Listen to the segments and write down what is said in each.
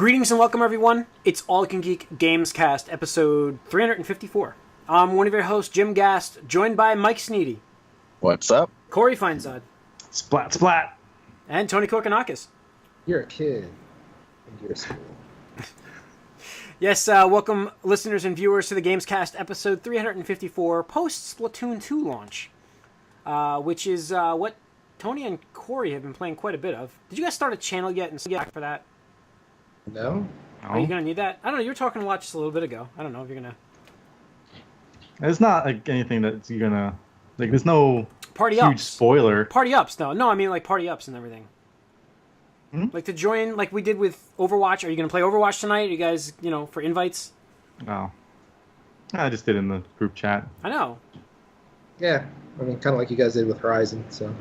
Greetings and welcome, everyone. It's All You Can Geek Gamescast, episode 354. I'm one of your hosts, Jim Gast, joined by Mike Sneedy. What's up? Corey Feinsod. Splat, splat. And Tony Korkanakis. You're a kid. And you're a school. Yes, welcome listeners and viewers to the Gamescast, episode 354, post-Splatoon 2 launch, which is what Tony and Corey have been playing quite a bit of. Did you guys start a channel yet and get for that? No? Are you going to need that? I don't know. You were talking a lot just a little bit ago. I don't know if you're going to... It's not like anything that you're going to... Like, there's no Party huge ups. spoiler. Party ups, no. No, I mean, like, party ups and everything. Like, to join, like we did with Overwatch. Are you going to play Overwatch tonight? Are you guys, for invites? Oh. I just did in the group chat. I know. Yeah. I mean, kind of like you guys did with Horizon, so...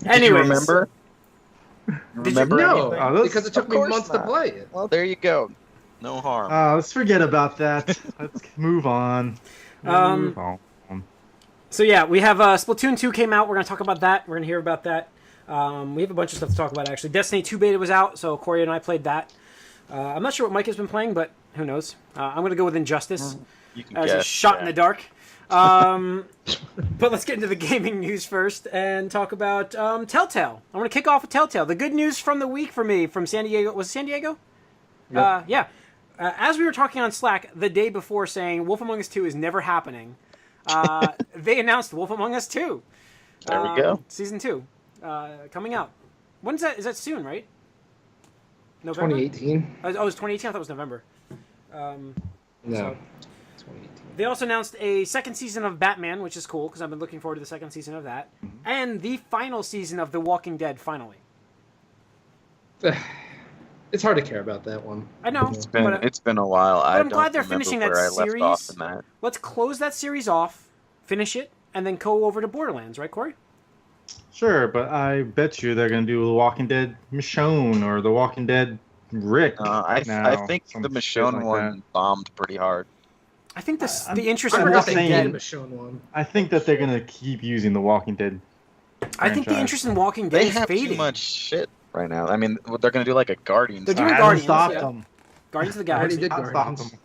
Did you remember? Remember No, anything? because it took me months to play it. Well, there you go. No harm. Let's forget about that. Let's move on. Move on. So yeah, we have Splatoon 2 came out. We're going to talk about that. We're going to hear about that. We have a bunch of stuff to talk about, actually. Destiny 2 beta was out, so Corey and I played that. I'm not sure what Mike has been playing, but who knows. I'm going to go with Injustice You can as a guess, shot yeah. in the dark. But let's get into the gaming news first and talk about Telltale. I want to kick off with Telltale. The good news from the week for me from San Diego. Was it San Diego? Yep. Yeah. As we were talking on Slack the day before saying wolfamongus 2 is never happening, they announced Wolf Among Us 2. There we go. Season 2. Coming out. When's that? Is that soon, right? November? 2018? Oh, it was 2018? I thought it was November. No. So- 2018. They also announced a second season of Batman, which is cool, because I've been looking forward to the second season of that. And the final season of The Walking Dead, finally. It's hard to care about that one. I know. It's been a while. I'm glad they're finishing that where series. I left off in that. Let's close that series off, finish it, and then go over to Borderlands, right, Corey? Sure, but I bet you they're going to do The Walking Dead Michonne or The Walking Dead Rick. I think the Michonne one bombed pretty hard. I think the interest I in forgot Walking they Dead... did a Michonne one. I think that they're going to keep using The Walking Dead I think the franchise. interest in Walking Dead They is have fading. too much shit right now. I mean, they're going to do like a Guardians. They're I doing haven't Guardians, stopped yeah. them. Guardians of the I already Galaxy. did I've stopped Guardians. them.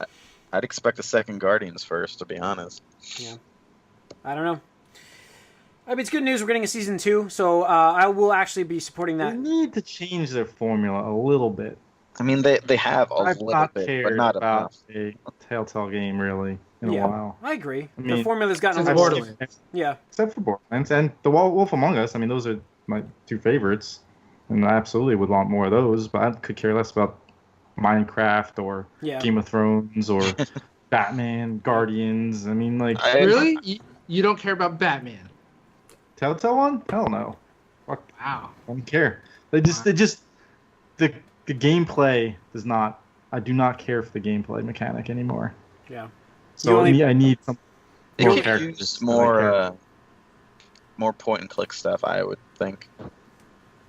Yeah, I'd expect a second Guardians first, to be honest. yeah. I don't know. I mean, it's good news. We're getting a season 2, so I will actually be supporting They that. need to change their formula a little bit. I mean, they have a I've little not bit, cared but not about enough. a Telltale game, really, in Yeah. a while. I agree. I The mean, formula's gotten a Since little... Borderlands. Yeah. Except for Borderlands and The Wolf Among Us. I mean, those are my two favorites, and I absolutely would want more of those. But I could care less about Minecraft or Yeah. Game of Thrones or Batman, Guardians. I mean, like Really? You don't care about Batman? Telltale one? Hell no. Fuck, Wow. I don't care. The gameplay does not. I do not care for the gameplay mechanic anymore. Yeah. So I need some They more could characters. use that I care. more point and click stuff, I would think.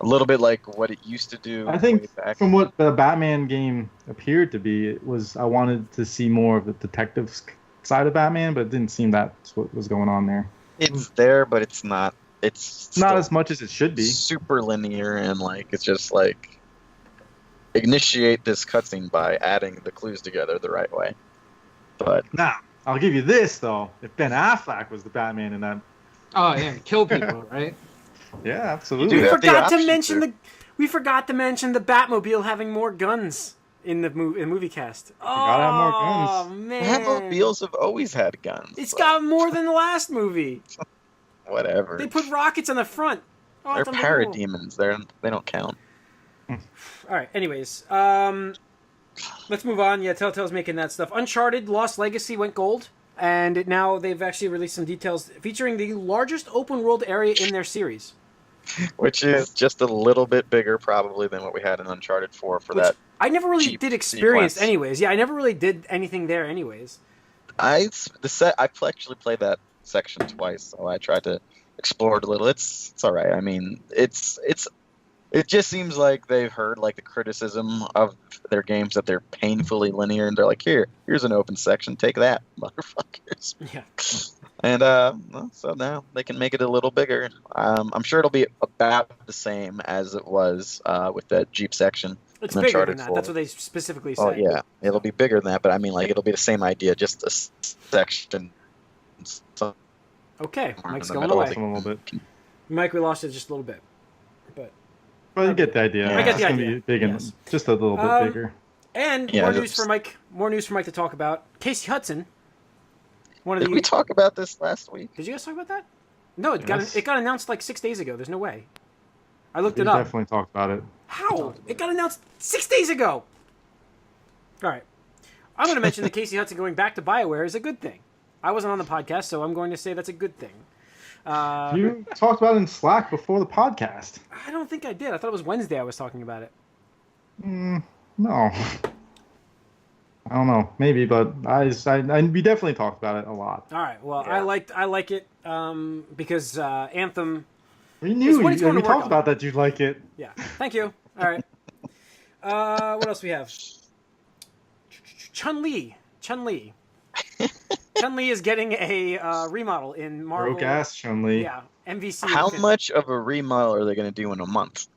A little bit like what it used to do. I think way back. from what the Batman game appeared to be, it was I wanted to see more of the detective side of Batman, but it didn't seem that's what was going on there. It's there, but it's not. It's Not still as much as it should be. super linear, and like it's just like initiate this cutscene by adding the clues together the right way. But Now, I'll give you this though. If Ben Affleck was the Batman in that, Oh, yeah. Kill people, right? yeah, You absolutely. do We have the forgot to option mention to. we forgot to mention the Batmobile having more guns in the movie cast. Oh gotta have more guns. man, Batmobiles have always had guns. It's but got more than the last movie. whatever. They put rockets on the front. Oh, They're it's unbelievable. parademons. They don't count. All right. Anyways, let's move on. Yeah, Telltale's making that stuff. Uncharted Lost Legacy went gold, and now they've actually released some details featuring the largest open world area in their series. Which is just a little bit bigger, probably, than what we had in Uncharted 4 for Which that. I never really cheap did experience, sequence. anyways. Yeah, I never really did anything there, anyways. I actually played that section twice, so I tried to explore it a little. It's all right. I mean, it's It just seems like they've heard like the criticism of their games that they're painfully linear, and they're like, here's an open section, take that, motherfuckers. Yeah. And well, so now they can make it a little bigger. I'm sure it'll be about the same as it was with that Jeep section. It's in bigger Uncharted than that. 4. That's what they specifically Oh said. yeah, it'll be bigger than that, but I mean, like, it'll be the same idea, just a section. Okay, in Mike's the going middle. away. A little bit. Mike, we lost it just a little bit. But you get the idea. I get It's the gonna idea. be big and Yes. just a little bit bigger. And Yeah, more just- news for Mike. More news for Mike to talk about. Casey Hudson. One of Did the. we talk about this last week? Did you guys talk about that? No, Yes. it got announced like 6 days ago. There's no way. I looked We it up. definitely talked about it. How? It got announced 6 days ago. All right. I'm going to mention that Casey Hudson going back to BioWare is a good thing. I wasn't on the podcast, so I'm going to say that's a good thing. You talked about it in Slack before the podcast. I don't think I did. I thought it was Wednesday I was talking about it. No. I don't know. Maybe, but we definitely talked about it a lot. All right. Well, Yeah. I like it because Anthem. We It's knew what he's going we to work talked on. about that you'd like it. Yeah. Thank you. All right. What else we have? Chun Li. Chun Li is getting a remodel in Marvel. Broke ass Chun Li. Yeah. MVC. How Infinite. much of a remodel are they going to do in a month?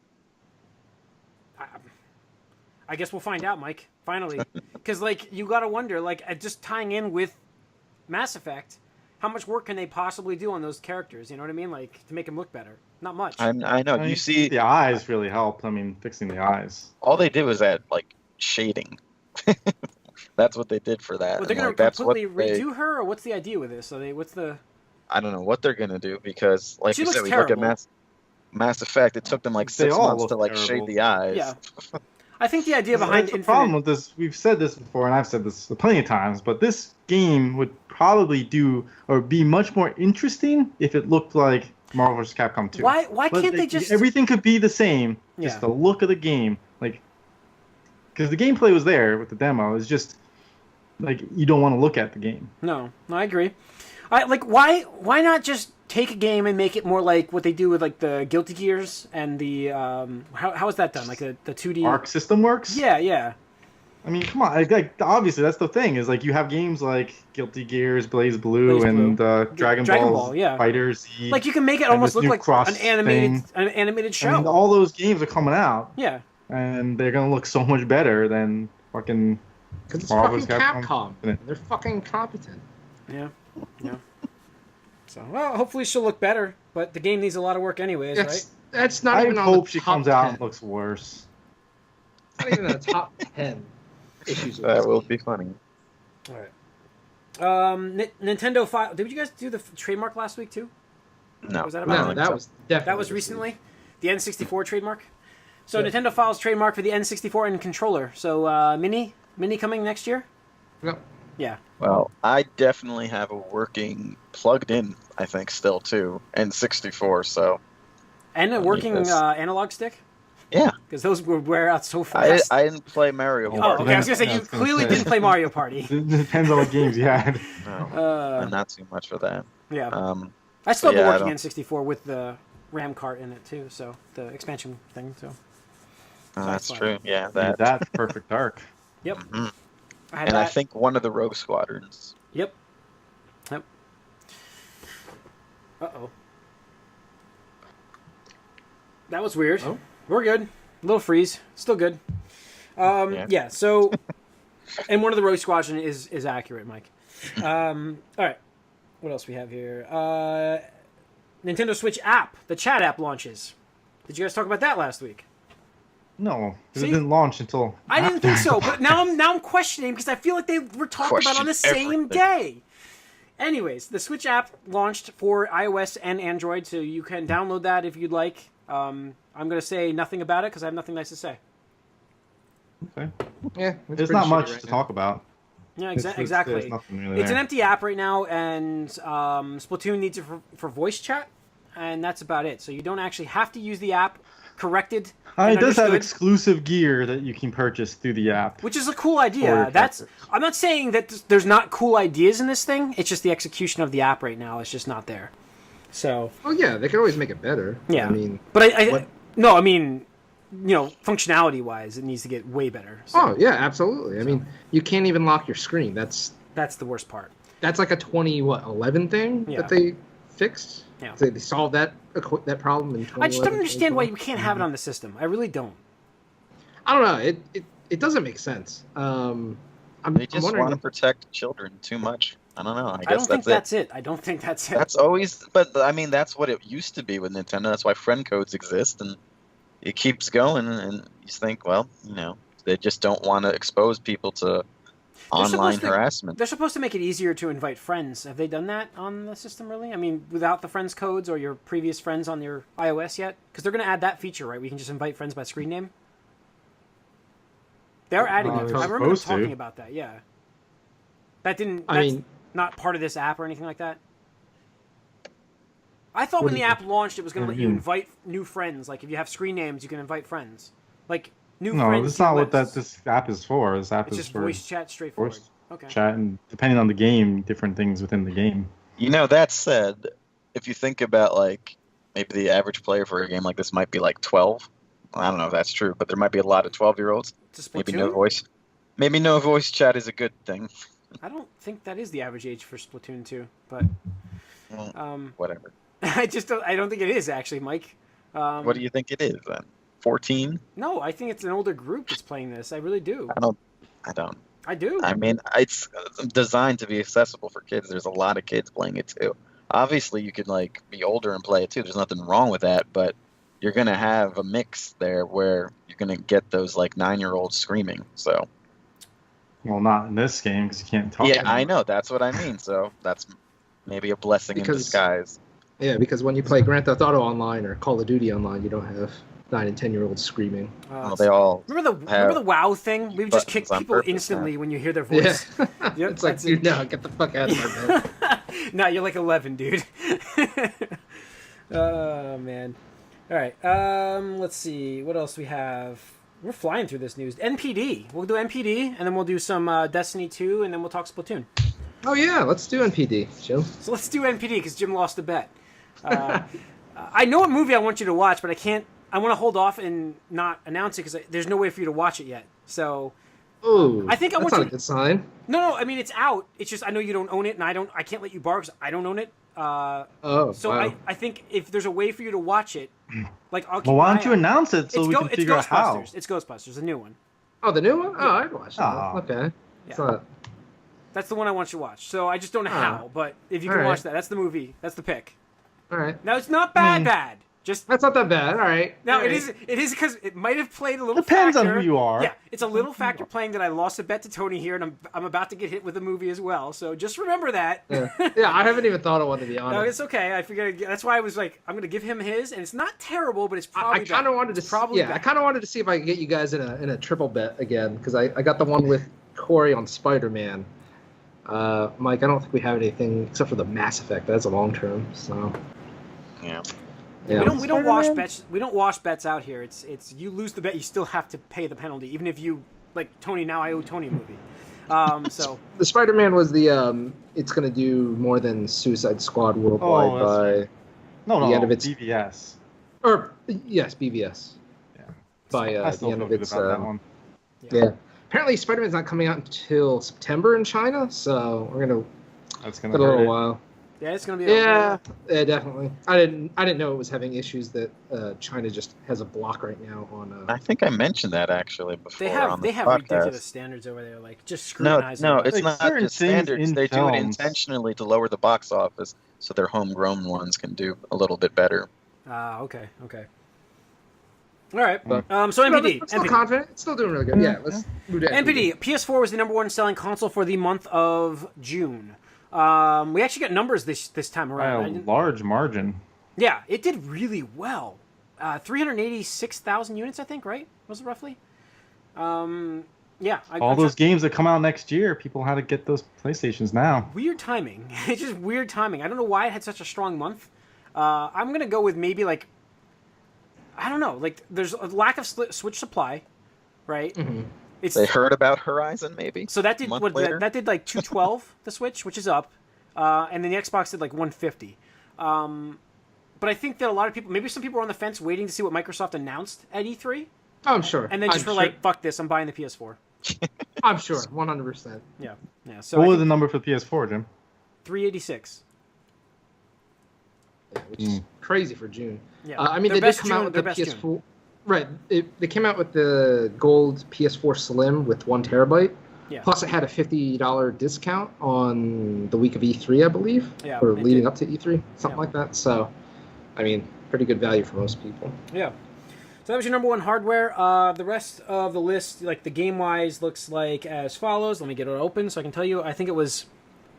I guess we'll find out, Mike. Finally, because like you gotta wonder, like just tying in with Mass Effect, how much work can they possibly do on those characters? You know what I mean? Like to make them look better. Not much. I know. I mean, You see, the eyes really helped. I mean, fixing the eyes. all they did was add like shading. That's what they did for that. Well, they're And, gonna like, that's completely what they- redo her, or what's the idea with this? So what's the? I don't know what they're gonna do, because, like She you looks said, we look at terrible. Mass Effect. It took them like They 6 all months look to like terrible. shade the eyes. Yeah. I think the idea behind That's the Infinite. problem with this. We've said this before, and I've said this plenty of times, but this game would probably do or be much more interesting if it looked like Marvel vs. Capcom 2. Why But can't they just? Everything could be the same. Yeah. Just the look of the game, like, because the gameplay was there with the demo. It's just like you don't want to look at the game. No, I agree. Why not just take a game and make it more like what they do with like the Guilty Gears and the how is that done? Like the 2D Arc system works. Yeah. I mean, come on. Like obviously, that's the thing. Is like you have games like Guilty Gears, Blaze Blue, Blaze and Blue. Dragon Dragon Ball Ball, yeah. Fighter Z. Like you can make it And almost this look new like cross an animated thing. show. I mean, all those games are coming out, Yeah. and they're gonna look so much better than fucking. Because it's Marvel fucking vs. Capcom Capcom. Infinite. They're fucking competent. Yeah. So well, hopefully she'll look better, but the game needs a lot of work anyways, right? That's not I even on hope the she top comes out 10. and looks worse. It's not even in the top 10 issues with That this will game. be funny. All right. Nintendo file. Did you guys do the trademark last week too? No, Was that I about don't No, think that so. was definitely That was this recently. week. The N64 trademark. So Yeah. Nintendo files trademark for the N64 and controller. So Mini coming next year. No. Yeah. Well, I definitely have a working plugged in, I think, still too, N64. So And a working Yes. analog stick. yeah, Because those would wear out so I fast. didn't play Mario Oh, Party. okay. I was gonna say Yeah, I you was gonna clearly say. didn't play Mario Party. It depends on what games you had. No, not too much for that. Yeah. I I still have yeah, a I working don't- N64 with the RAM cart in it too. So the expansion thing. So. That's fine. true. Yeah, That. that. That's Perfect Dark. Yep. Mhm. I had And that. I think one of the Rogue Squadrons. Yep. Uh-oh. That was weird. Oh. We're good. A little freeze. Still good. Yeah. Yeah, so... And one of the Rogue Squadron is accurate, Mike. All right. What else we have here? Nintendo Switch app. The chat app launches. Did you guys talk about that last week? No, 'cause See? it didn't launch until. I didn't think so, but now I'm questioning because I feel like they were talked about on the Question same everything. day. Anyways, the Switch app launched for iOS and Android, so you can download that if you'd like. I'm going to say nothing about it because I have nothing nice to say. Okay. Yeah, There's not much to talk about. Yeah, It's- exactly. There's nothing really It's an there. empty app right now, and Splatoon needs it for voice chat, and that's about it. So you don't actually have to use the app corrected. and It does have understood, exclusive gear that you can purchase through the app. which is a cool For idea. your That's characters. I'm not saying that there's not cool ideas in this thing. It's just the execution of the app right now is just not there. So Oh yeah, they can always make it better. yeah, I mean, but I what- no, I mean functionality wise, it needs to get way better. So, Oh yeah, absolutely. I mean, you can't even lock your screen. That's the worst part. like a 2011 thing Yeah. that they fixed. Yeah. They solved that problem in 2011. I just don't understand why you 2012. can't have it on the system. I really don't. I don't know. It doesn't make sense. They just wondering want to if- protect children too much. I don't know. I I guess don't think that's it. that's it. I don't think that's it. That's always, but I mean, that's what it used to be with Nintendo. That's why friend codes exist, and it keeps going. And you just think, well, they just don't want to expose people to online harassment. They're supposed to make it easier to invite friends. Have they done that on the system, really? I mean, without the friends codes or your previous friends on your iOS yet? Because they're going to add that feature, right? We can just invite friends by screen name. They're adding that. they're I remember them supposed to. talking about that. Yeah. That didn't. I That's mean- not part of this app or anything like that. I thought when the app launched, it was going to let you invite new friends. Like if you have screen names, you can invite friends. Like new No, friends. that's not what lists. this app is for. This app It's is just for voice chat straightforward. voice Okay. chat, and depending on the game, different things within the game. That said, if you think about like maybe the average player for a game like this might be like 12. I don't know if that's true, but there might be a lot of 12-year-olds. To Maybe Splatoon? no voice. Maybe no voice chat is a good thing. I don't think that is the average age for Splatoon 2, but Whatever. I don't think it is actually, Mike. What do you think it is then? 14? No, I think it's an older group that's playing this. I really do. I don't. I do. I mean, it's designed to be accessible for kids. There's a lot of kids playing it too. Obviously, you could like be older and play it too. There's nothing wrong with that, but you're gonna have a mix there where you're gonna get those like 9-year-olds screaming. So Well, not in this game because you can't talk. yeah, anymore. I know that's what I mean. So that's maybe a blessing in disguise. Yeah, because when you play Grand Theft Auto online or Call of Duty online, you don't have 9 and 10-year-olds screaming. Well, they all remember the WoW thing? We would just kick buttons on people purpose, instantly when you hear their Yeah. voice. Yep, It's like, that's dude, it. no, get the fuck out of my bed. No, you're like 11, dude. Oh man. All right. Let's see what else we have. We're flying through this news. NPD. We'll do NPD, and then we'll do some Destiny 2, and then we'll talk Splatoon. Oh yeah, let's do NPD, Jim. So let's do NPD because Jim lost the bet. I know what movie I want you to watch, but I can't. I want to hold off and not announce it because there's no way for you to watch it yet. So Ooh, I think I that's want not you- a good sign. no. I mean, it's out. It's just I know you don't own it, and I can't let you borrow because I don't own it. Oh, So wow. I think if there's a way for you to watch it, like I'll keep Well, why an don't you eye out. announce it so we can It's figure out how? Ghostbusters. It's Ghostbusters, the new one. Oh, the new one? Oh, I'd watch that. Oh. Okay. It's Yeah. not... That's the one I want you to watch. So I just don't know how, but if you can All right. watch that, that's the movie. That's the pick. All right. Now it's not bad. Just That's not that bad. All right. now All it right. is. It is because it might have played a little. Depends on factor. who you are. Yeah, it's a little factor playing that I lost a bet to Tony here, and I'm about to get hit with a movie as well. So just remember that. Yeah, I haven't even thought of one, to be No, honest. it's okay. I figured that's why I was like, I'm gonna give him his, and it's not terrible, but it's probably. I kind of wanted to. probably. I kind of wanted to see if I could get you guys in a triple bet again because I got the one with Corey on Spider-Man. Mike, I don't think we have anything except for the Mass Effect. That's a long term. So Yeah. yeah. We don't wash Spider-Man? bets. We don't wash bets out here. It's you lose the bet, you still have to pay the penalty, even if you like Tony. Now I owe Tony a movie. So The Spider-Man was the it's going to do more than Suicide Squad worldwide that's No, the end of its- BVS. or yes, BVS. Yeah. By I the still end feel of good its about that one. yeah. Apparently, Spider-Man's not coming out until September in China, so we're gonna That's gonna get a hurt little it. while. yeah, it's gonna be. Yeah, definitely. I didn't know it was having issues that China just has a block right now on. I think I mentioned that actually before They on the have podcast. ridiculous standards over there. Like just No, scrutinize. no, them. it's Like, not certain just things standards. in They do it films. intentionally to lower the box office, so their homegrown ones can do a little bit better. Okay. All right. But- So No, NPD. but I'm still NPD. confident. It's still doing really good. Yeah, let's move to NPD. PS4 was the number one selling console for the month of June. We actually got numbers this time By around. I a didn't- large margin. Yeah, it did really well. 386,000 units, I think, right? Was it roughly? Yeah. All those games that come out next year, people had to get those PlayStations now. Weird timing. It's just weird timing. I don't know why it had such a strong month. I'm going to go with maybe like, I don't know, like there's a lack of Switch supply, right? Mm-hmm. It's They heard about Horizon, maybe. So that did month what later? that did like 212 the Switch, which is up, and then the Xbox did like 150. But I think that a lot of people, maybe some people were on the fence waiting to see what Microsoft announced at E3, I'm sure. And then just I'm for sure. fuck this, I'm buying the PS4. I'm sure, 100%. Yeah. So What I was think the number for PS4, Jim? 386. Yeah, which is crazy for June. Yeah. I mean, Their they did best come June- out with their the best PS4. June. Right. They came out with the gold PS4 Slim with 1 terabyte. Yeah. Plus, it had a $50 discount on the week of E3, I believe. Yeah, Or it leading did. up to E3, something Yeah. like that. So, I mean, pretty good value for most people. Yeah. So that was your number one hardware. The rest of the list, like the game-wise, looks like as follows. Let me get it open so I can tell you. I think it was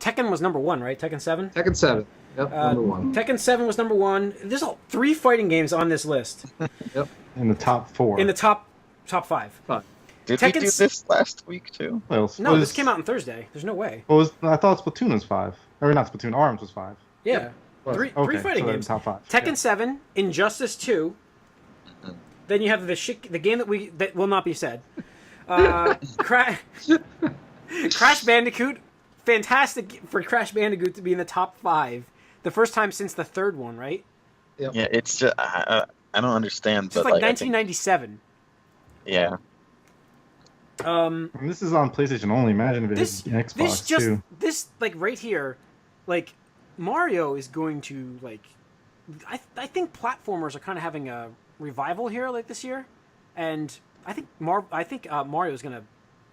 Tekken was number one, right? Tekken 7? Tekken 7. Yep, number 1. Tekken 7 was number one. There's 3 fighting games on this list. Yep. In the top 4. In the top 5. Fine. Did we do Tekken's- this last week too? No, this came out on Thursday. There's no way. I thought Splatoon was 5. Or not Splatoon, ARMS was 5. Yeah. Well, Three Okay, fighting so then games. top 5. Tekken Yeah. 7, Injustice 2. Then you have the game that will not be said. Crash Bandicoot. Fantastic for Crash Bandicoot to be in the top 5. The first time since the third one, right? Yep. Yeah, it's just I don't understand. It's just but like I think- 1997. yeah, And this is on PlayStation only. Imagine if it This hit Xbox too. this like right here, like Mario is going to like. I think platformers are kind of having a revival here, like this year, and I think Mario is gonna.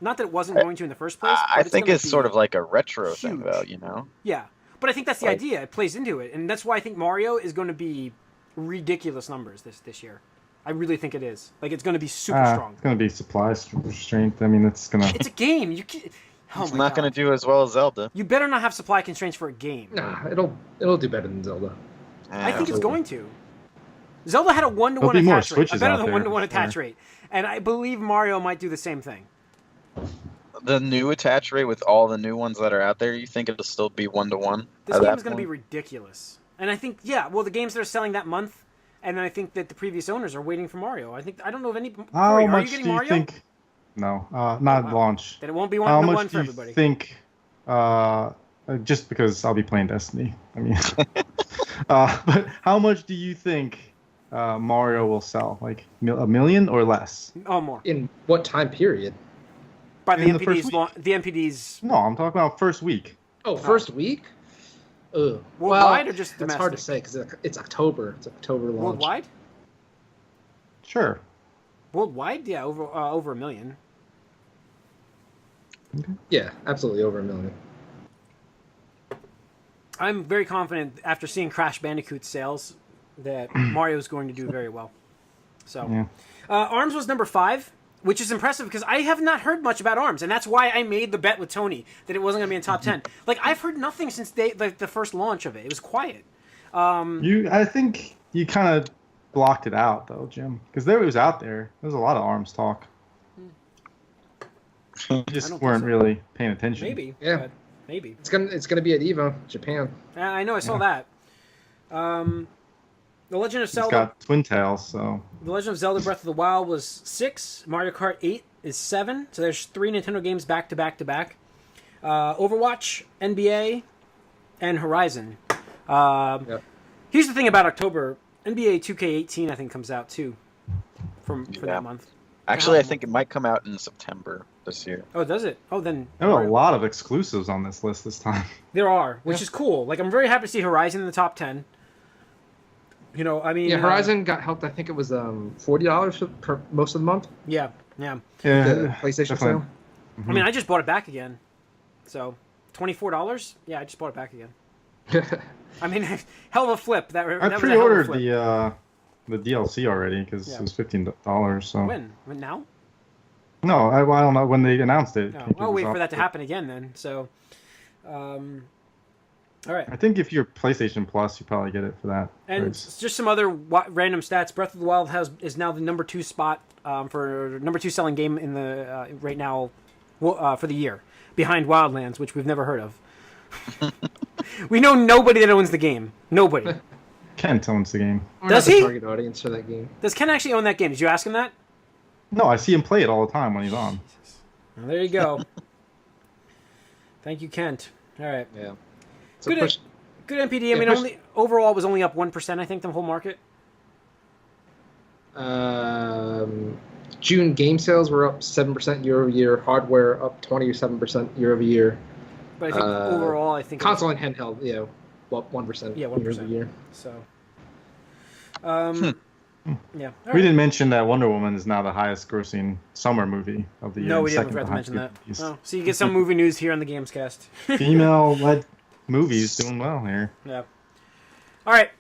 Not that it wasn't going to in the first place. I but think gonna it's be- sort of like a retro thing, huge. though. You know, Yeah, but I think that's the Like- idea. It plays into it, and that's why I think Mario is going to be ridiculous numbers this year. I really think it is. Like it's going to be super strong. It's going to be supply restraint. I mean, it's going to... It's a game. You can. Oh it's my not God. going to do as well as Zelda. You better not have supply constraints for a game. Nah, it'll do better than Zelda. I think it's Absolutely. going to. Zelda had a 1-to-1 There'll be more attach rate, a Switches better out than there, 1-to-1 for attach sure. rate, and I believe Mario might do the same thing. The new attach rate with all the new ones that are out there, you think it'll still be 1-to-1? This at game that is going to be point? ridiculous, and I think the games that are selling that month, and then I think that the previous owners are waiting for Mario. I don't know of any. How Corey, are much you getting do you Mario? think... No, not wow. launch. Then it won't be How 1-to-1 much for do you everybody. think... just because I'll be playing Destiny. I mean... but how much do you think Mario will sell? Like a million or less? Oh, more. In what time period? By the in the first NPD's, the NPD's No, I'm talking about first week. Oh, first week? Ugh. worldwide or just That's domestic? hard to say because it's October. It's October launch. Worldwide? Sure. Worldwide? Yeah, over 1 million. Yeah, absolutely over 1 million. I'm very confident after seeing Crash Bandicoot sales that Mario is going to do very well. So, Yeah. ARMS was number 5, which is impressive because I have not heard much about ARMS, and that's why I made the bet with Tony that it wasn't going to be in top 10. Like I've heard nothing since the first launch of it. It was quiet. I think you kind of blocked it out though, Jim, because it was out there. There's a lot of ARMS talk. You I just don't think weren't so. really paying attention. Maybe. Yeah. but maybe. It's gonna be at EVO, Japan. I know. I saw that. The Legend of It's Zelda. got Twin Tails, so The Legend of Zelda: Breath of the Wild was 6. Mario Kart 8 is 7. So there's 3 Nintendo games back to back to back. Overwatch, NBA, and Horizon. Yep. Here's the thing about October: NBA 2K18 I think comes out too, for Yeah. that month. Actually, I think it might come out in September this year. Oh, does it? Oh, then there are a lot of exclusives on this list this time. there are, which Yeah. is cool. Like I'm very happy to see Horizon in the top 10. You know, I mean, Yeah, Horizon got helped. I think it was $40 per most of the month. Yeah. The Yeah, PlayStation definitely. sale. I mean, I just bought it back again. So, $24? Yeah, I just bought it back again. I mean, hell of a flip. That I was a hell of a pre-ordered flip. the DLC already because Yeah. it was $15. So When now? no, I don't know when they announced it. No. It I'll was wait for up, that to but happen again then. So, all right. I think if you're PlayStation Plus, you probably get it for that. And price. just some other random stats. Breath of the Wild is now the number 2 spot for number 2 selling game in the right now for the year, behind Wildlands, which we've never heard of. We know nobody that owns the game. Nobody. Kent owns the game. We're Does not the he? target audience for that game. Does Ken actually own that game? Did you ask him that? No, I see him play it all the time when he's on. Well, there you go. Thank you, Kent. All right. Yeah. So Good. push, Good NPD. I Yeah, mean, push- only overall it was only up 1%. I think the whole market. June game sales were up 7% year over year. Hardware up 27% year over year. But I think overall, I think console and handheld, yeah, well, 1%. Yeah, 1% year over year. So, yeah. We didn't mention that Wonder Woman is now the highest grossing summer movie of the year. No, we didn't second forget to behind mention that. Goonies. Oh, so you get some movie news here on the Gamescast. Female-led movies doing well here. Yeah. All right.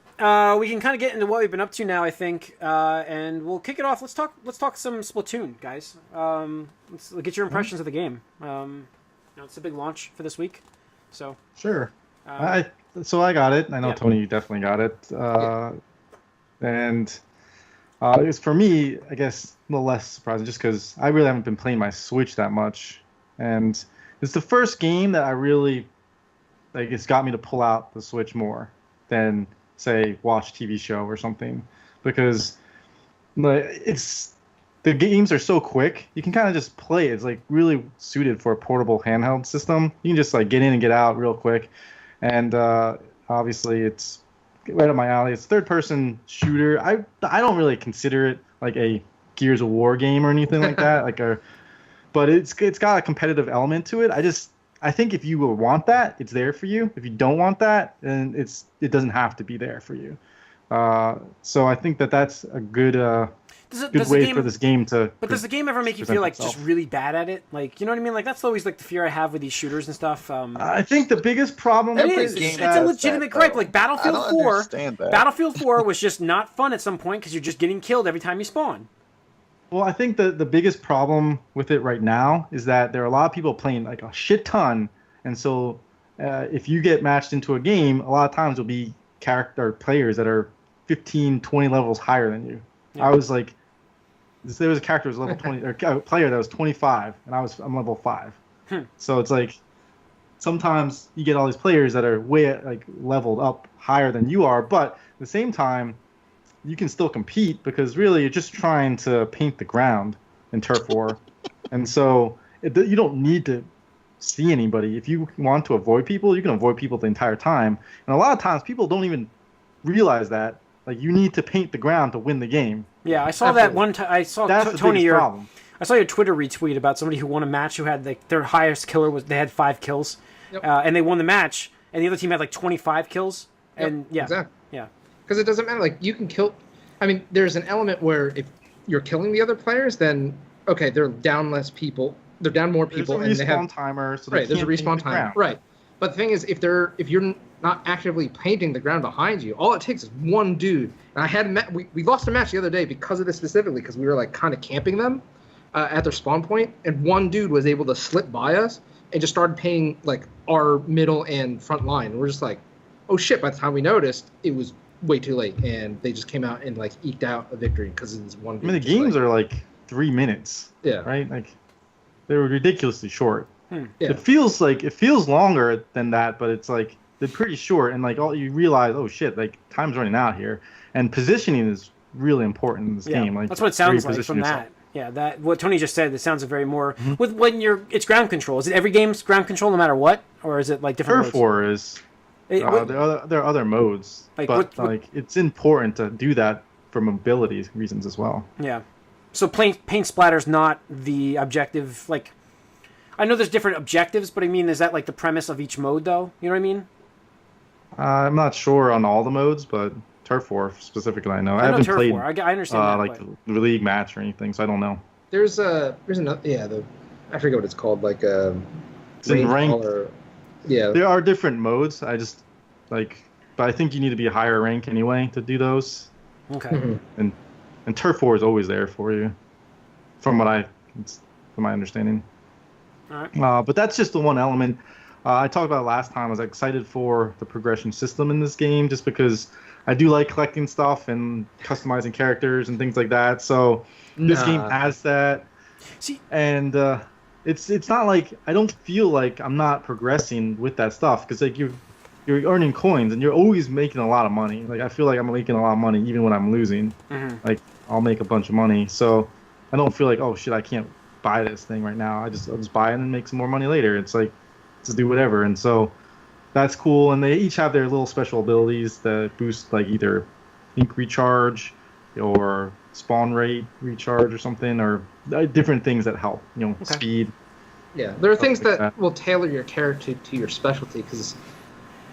We can kind of get into what we've been up to now, I think, and we'll kick it off. Let's talk some Splatoon, guys. Let's get your impressions of the game. It's a big launch for this week, so sure. I got it. I know Tony definitely got it, and it's for me, I guess, a little less surprising, just because I really haven't been playing my Switch that much, and it's the first game that I really like. It's got me to pull out the Switch more than, say, watch TV show or something, because the games are so quick. You can kind of just play it. It's like really suited for a portable handheld system. You can just like get in and get out real quick, and obviously it's right up my alley. It's a third-person shooter. I don't really consider it like a Gears of War game or anything like that. But it's got a competitive element to it. I think if you want that, it's there for you. If you don't want that, then it doesn't have to be there for you. So I think that's a good way for this game to. But does the game ever make you feel like just really bad at it? Like, you know what I mean? Like, that's always like the fear I have with these shooters and stuff. I think the biggest problem it's a legitimate gripe. Like Battlefield 4. Battlefield 4 was just not fun at some point because you're just getting killed every time you spawn. Well, I think the biggest problem with it right now is that there are a lot of people playing like a shit ton, and so if you get matched into a game, a lot of times there'll be players that are 15, 20 levels higher than you. Yeah. I was like, there was a character who was level 20, or a player that was 25, and I'm level 5. So it's like sometimes you get all these players that are way like leveled up higher than you are, but at the same time, you can still compete because really you're just trying to paint the ground in Turf War. And so you don't need to see anybody. If you want to avoid people, you can avoid people the entire time. And a lot of times people don't even realize that. Like, you need to paint the ground to win the game. Yeah, I saw that one time. I saw Tony, I saw your Twitter retweet about somebody who won a match who had like their highest killer was they had 5 kills. Yep. And they won the match, and the other team had like 25 kills. And exactly. Yeah. Because it doesn't matter. Like, you can kill. I mean, there's an element where if you're killing the other players, then okay, they're down less people. They're down more people, there's a and they have timer. So right. There's a respawn timer. Right. But the thing is, if you're not actively painting the ground behind you, all it takes is one dude. And we lost a match the other day because of this specifically, because we were like kind of camping them at their spawn point, and one dude was able to slip by us and just started painting like our middle and front line. And we're just like, oh shit! By the time we noticed, it was way too late, and they just came out and like eked out a victory because of this one. I mean, the games are like 3 minutes. Yeah. Right. Like, they were ridiculously short. Yeah. It feels longer than that, but it's like they're pretty short, and like you realize, oh shit, like time's running out here, and positioning is really important in this game. Like, that's what it sounds like from that. Yeah, that what Tony just said. It sounds very more with when it's ground control. Is it every game's ground control no matter what, or is it like different? Turf War is. There are other modes, but it's important to do that for mobility reasons as well. Yeah. So paint splatter's not the objective. Like, I know there's different objectives, but I mean, is that like the premise of each mode, though? You know what I mean? I'm not sure on all the modes, but Turf War specifically, I know. I haven't played. I understand that, the league match or anything, so I don't know. There's another. Yeah, I forget what it's called. Like it's in ranked. Yeah, there are different modes. I just but I think you need to be a higher rank anyway to do those. Okay. Mm-hmm. And Turf War is always there for you, from my understanding. All right. But that's just the one element. I talked about it last time. I was excited for the progression system in this game, just because I do like collecting stuff and customizing characters and things like that. So this game has that. See, and it's not like I don't feel like I'm not progressing with that stuff, because like you're earning coins and you're always making a lot of money. Like, I feel like I'm making a lot of money even when I'm losing. Mm-hmm. Like, I'll make a bunch of money, so I don't feel like, oh shit, I can't buy this thing right now. I'll just buy it and make some more money later. It's like, just do whatever. And so that's cool. And they each have their little special abilities that boost like either ink recharge or spawn rate recharge or something, or different things that help. Speed. Yeah, there are things like that will tailor your character to your specialty, because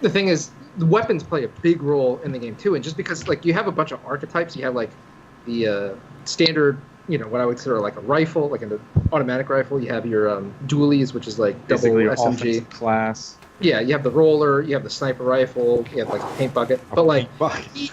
the thing is, the weapons play a big role in the game too. And just because like you have a bunch of archetypes, you have like the standard, what I would consider like a rifle, like an automatic rifle. You have your dualies, which is like Basically double your SMG offensive class. Yeah, you have the roller, you have the sniper rifle, you have like a paint bucket, but like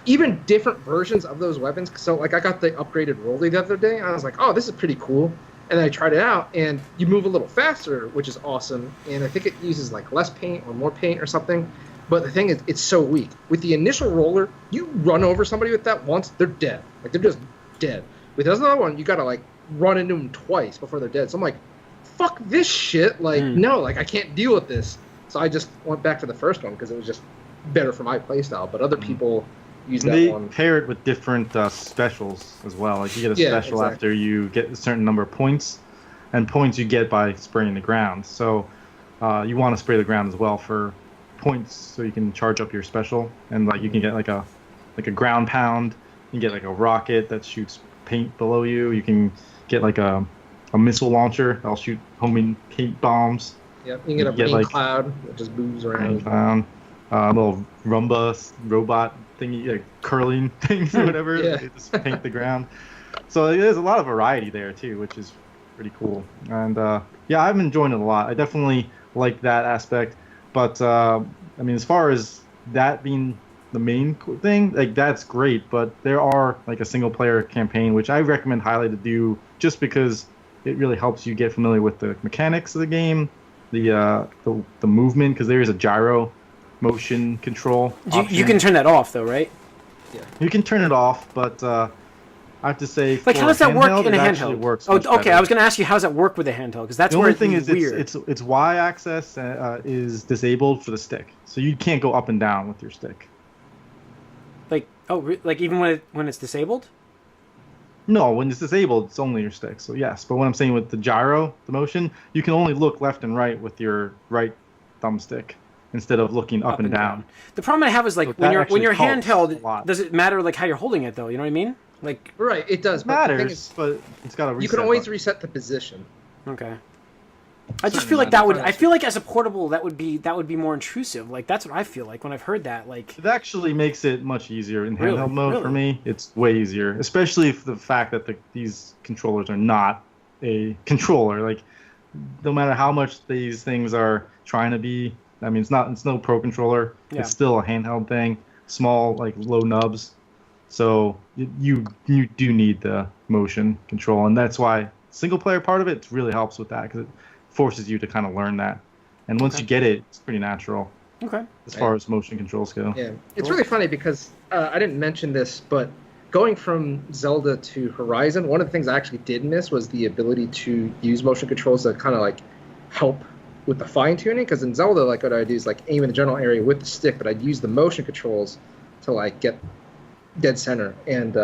even different versions of those weapons. So like I got the upgraded roller the other day, and I was like, oh, this is pretty cool. And then I tried it out, and you move a little faster, which is awesome. And I think it uses like less paint or more paint or something. But the thing is, it's so weak. With the initial roller, you run over somebody with that once, they're dead. Like they're just dead. With this other one, you gotta like run into them twice before they're dead. So I'm like, fuck this shit. Like no, like I can't deal with this. So I just went back to the first one because it was just better for my playstyle. But other people use that one. They pair it with different specials as well. Like you get a special after you get a certain number of points, and points you get by spraying the ground. So you want to spray the ground as well for points, so you can charge up your special. And like you can get like a ground pound. You can get like a rocket that shoots paint below you. You can get like a missile launcher that'll shoot homing paint bombs. Yep, you can get a rain cloud that just moves around. Little Rumba robot thingy, like curling things or whatever. They just paint the ground. So there's a lot of variety there too, which is pretty cool. And I'm enjoying it a lot. I definitely like that aspect. But I mean, as far as that being the main thing, like that's great. But there are like a single player campaign, which I recommend highly to do, just because it really helps you get familiar with the mechanics of the game. The movement, because there is a gyro motion control option. You can turn that off though, right? Yeah, you can turn it off, but I have to say, like, how does that work in a handheld? Works okay. better. I was going to ask you, how does that work with a handheld? Because that's the where only thing is weird. It's Y access is disabled for the stick, so you can't go up and down with your stick. Like like even when it's disabled? No, when it's disabled, it's only your stick. So yes, but what I'm saying with the gyro, the motion, you can only look left and right with your right thumbstick instead of looking up and down. The problem I have is like So when you're handheld, does it matter like how you're holding it though? You know what I mean? Like right, it does. It matters, but it's got a reset. You can always button. reset the position. Okay. I just feel like that would. I feel like as a portable, that would be more intrusive. Like that's what I feel like when I've heard that. Like it actually makes it much easier in handheld mode really? for me. It's way easier, especially for the fact that these controllers are not a controller. Like no matter how much these things are trying to be, I mean, it's no pro controller. Yeah. It's still a handheld thing, small, like low nubs. So you do need the motion control, and that's why single player part of it really helps with that, because it forces you to kind of learn that, and once you get it, it's pretty natural. Okay. As far as motion controls go. Yeah, it's really funny because I didn't mention this, but going from Zelda to Horizon, one of the things I actually did miss was the ability to use motion controls to kind of like help with the fine tuning. Because in Zelda, like what I do is like aim in the general area with the stick, but I'd use the motion controls to like get dead center, and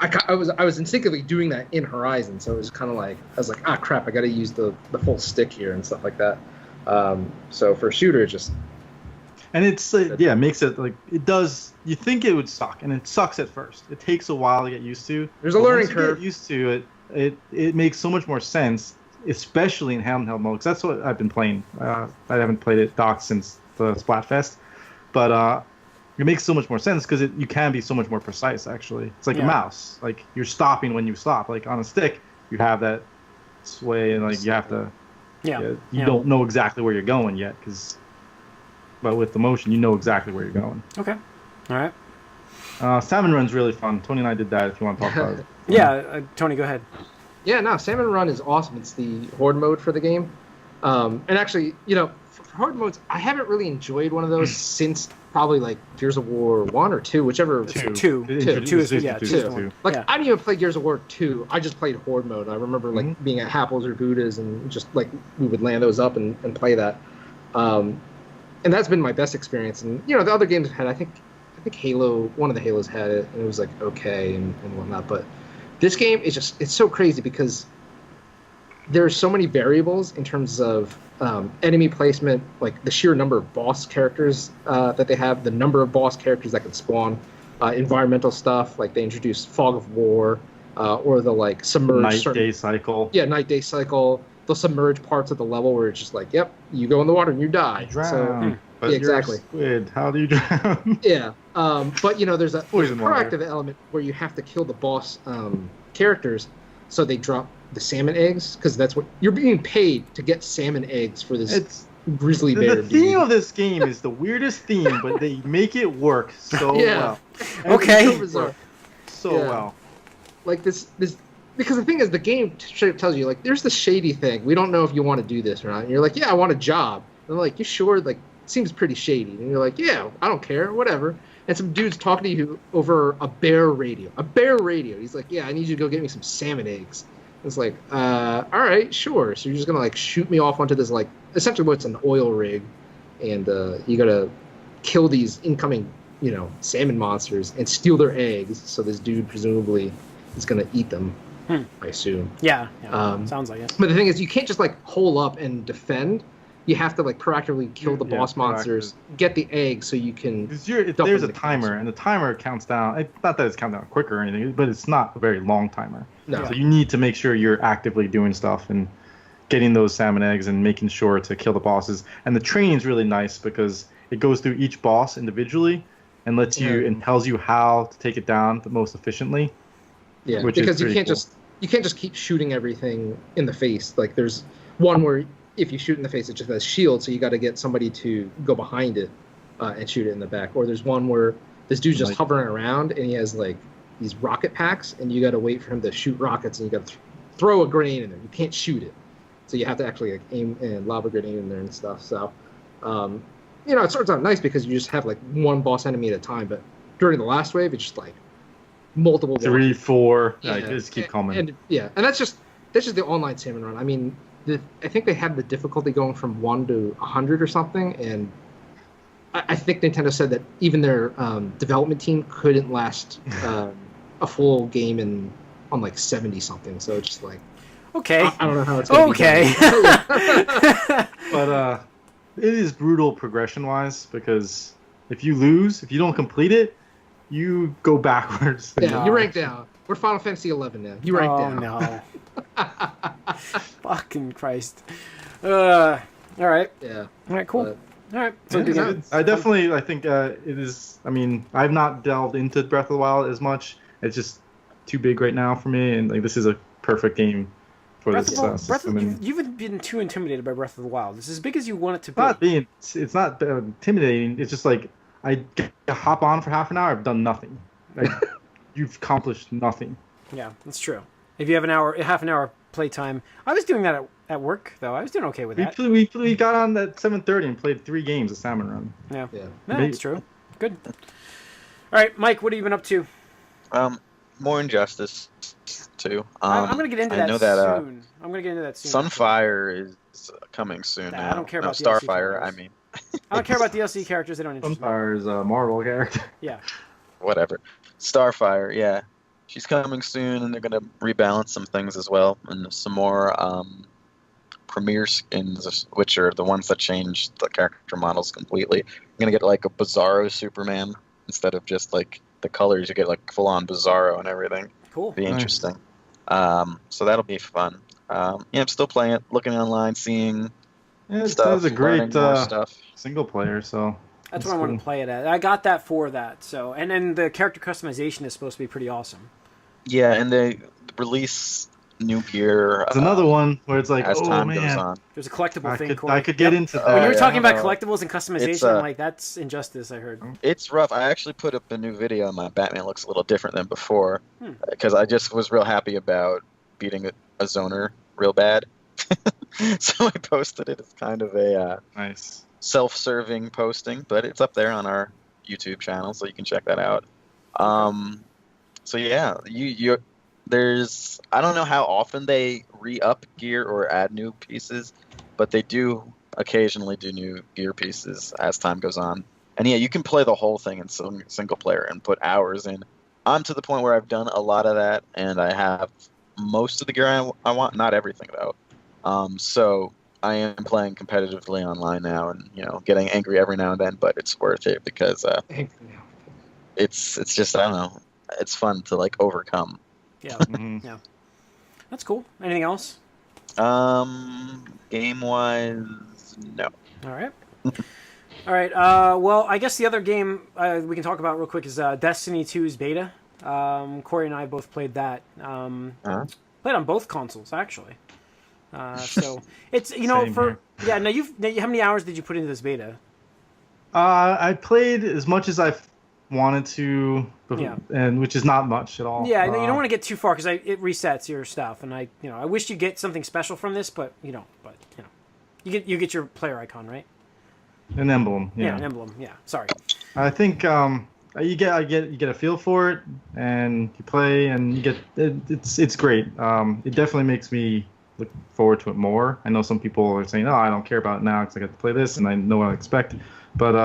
I was instinctively doing that in Horizon, so it was kind of like I was like, ah, crap, I got to use the full stick here and stuff like that. So for a shooter, just and it's it makes it like it does. You think it would suck, and it sucks at first. It takes a while to get used to. There's a learning curve. Get used to it. It makes so much more sense, especially in handheld mode. Because that's what I've been playing. I haven't played it docked since the Splatfest, but it makes so much more sense because you can be so much more precise. Actually, it's like a mouse. Like you're stopping when you stop. Like on a stick, you have that sway, and like you have to. You don't know exactly where you're going yet, but with the motion, you know exactly where you're going. Okay. All right. Salmon Run's really fun. Tony and I did that. If you want to talk about it. Yeah, Tony, go ahead. Yeah, no, Salmon Run is awesome. It's the horde mode for the game, and actually, for horde modes, I haven't really enjoyed one of those since probably like Gears of War 1 or 2, whichever. Two. Like I didn't even play Gears of War 2. I just played horde mode. I remember like being at Happels or Buddha's and just like we would land those up and play that. And that's been my best experience. And the other games have had, I think Halo, one of the Halos had it, and it was like okay and whatnot. But this game is it's so crazy because there's so many variables in terms of enemy placement, like the sheer number of boss characters that they have, the number of boss characters that can spawn. environmental stuff, like they introduced fog of war, or the like submerged Night-day cycle. Yeah, night-day cycle. They'll submerge parts of the level where it's just like, yep, you go in the water and you die. You drown. But yeah, exactly. You're a squid. How do you drown? Yeah, but there's a Poison proactive element where you have to kill the boss characters, so they drop the salmon eggs, because that's what you're being paid to get salmon eggs for this grizzly bear. The theme of this game is the weirdest theme, but they make it work so well. Okay. So bizarre. Well. Like this, because the thing is, the game straight up tells you, like, there's the shady thing. We don't know if you want to do this or not. And you're like, yeah, I want a job. And they're like, you sure? Like, it seems pretty shady. And you're like, yeah, I don't care, whatever. And some dude's talking to you over a bear radio. A bear radio. He's like, yeah, I need you to go get me some salmon eggs. It's like, all right, sure. So you're just gonna like shoot me off onto this, like, essentially what's an oil rig, and you gotta kill these incoming, salmon monsters and steal their eggs. So this dude presumably is gonna eat them. I assume. Yeah. Sounds like it. But the thing is, you can't just like hole up and defend. You have to like proactively kill the boss monsters, get the eggs, so you can. There's a timer, and the timer counts down. Not that it's counting down quicker or anything, but it's not a very long timer. No. So you need to make sure you're actively doing stuff and getting those salmon eggs and making sure to kill the bosses. And the training is really nice because it goes through each boss individually and lets you and tells you how to take it down the most efficiently. Yeah, because you can't just keep shooting everything in the face. Like there's one where if you shoot in the face, it just has shield, so you got to get somebody to go behind it and shoot it in the back. Or there's one where this dude's just hovering around and he has like these rocket packs, and you got to wait for him to shoot rockets, and you got to throw a grenade in there. You can't shoot it, so you have to actually like aim and lob a grenade in there and stuff. So, it starts out nice because you just have like one boss enemy at a time, but during the last wave, it's just like multiple 3, 4. Yeah, just keep coming. And that's just the online salmon run. I mean, I think they had the difficulty going from 1 to 100 or something, and I think Nintendo said that even their development team couldn't last a full game on like 70 something. So it's just like, okay, I don't know how it's going to be. But it is brutal progression wise, because if you don't complete it, you go backwards. Yeah, you rank down. We're Final Fantasy 11 now. You rank down. Oh no! Fucking Christ! All right. Yeah. All right. Cool. All right. So I think it is. I mean, I've not delved into Breath of the Wild as much. It's just too big right now for me, and like this is a perfect game for this. You've been too intimidated by Breath of the Wild. It's as big as you want it to be. It's not intimidating. It's just like I hop on for half an hour. I've done nothing. Like, you've accomplished nothing. Yeah, that's true. If you have half an hour playtime, I was doing that at work though. I was doing okay with that. We got on at 7:30 and played 3 games of Salmon Run. Yeah, that's true. Good. All right, Mike, what have you been up to? More Injustice 2. I'm gonna get into that soon. I'm gonna get into that soon. Sunfire is coming soon. I don't care about Starfire. I mean, I don't care about DLC characters. They don't interest me. Sunfire's a Marvel character. Yeah. Whatever. Starfire. Yeah, she's coming soon, and they're gonna rebalance some things as well, and some more premiere skins, which are the ones that change the character models completely. You're gonna get like a Bizarro Superman instead of just like the colors. You get like full-on Bizarro and everything. Cool. Be interesting. So that'll be fun. I'm still playing it, looking online, seeing stuff. That was a great stuff. single player. So that's what I want to play it at. I got that for that. So and then the character customization is supposed to be pretty awesome. Yeah, and they release new gear. It's another one where it's like, as time goes on. There's a collectible thing. I could get into that. When you were talking about collectibles and customization, I'm like, that's Injustice, I heard. It's rough. I actually put up a new video, and my Batman looks a little different than before, because I just was real happy about beating a zoner real bad. So I posted it. It's kind of a nice self-serving posting, but it's up there on our YouTube channel, so you can check that out. So yeah, there's, I don't know how often they re-up gear or add new pieces, but they do occasionally do new gear pieces as time goes on. And yeah, you can play the whole thing in single player and put hours in. I'm to the point where I've done a lot of that, and I have most of the gear I want, not everything though. So I am playing competitively online now, and getting angry every now and then, but it's worth it because it's just, I don't know. It's fun to like overcome. Yeah, Mhm. yeah, that's cool. Anything else? Game wise, no. All right. All right. Well, I guess the other game we can talk about real quick is Destiny 2's beta. Corey and I both played that. Uh-huh. Played on both consoles actually. So it's Same for here. yeah. Now how many hours did you put into this beta? I played as much as I wanted to, Yeah. and which is not much at all. Yeah, you don't want to get too far because it resets your stuff, and I wish you get something special from this, but you don't. But you get your player icon, right? An emblem. Yeah, Yeah. an emblem. Yeah, sorry. I think you get a feel for it, and you play, and you get it's great. It definitely makes me look forward to it more. I know some people are saying, "Oh, I don't care about it now because I get to play this and I know what I expect," but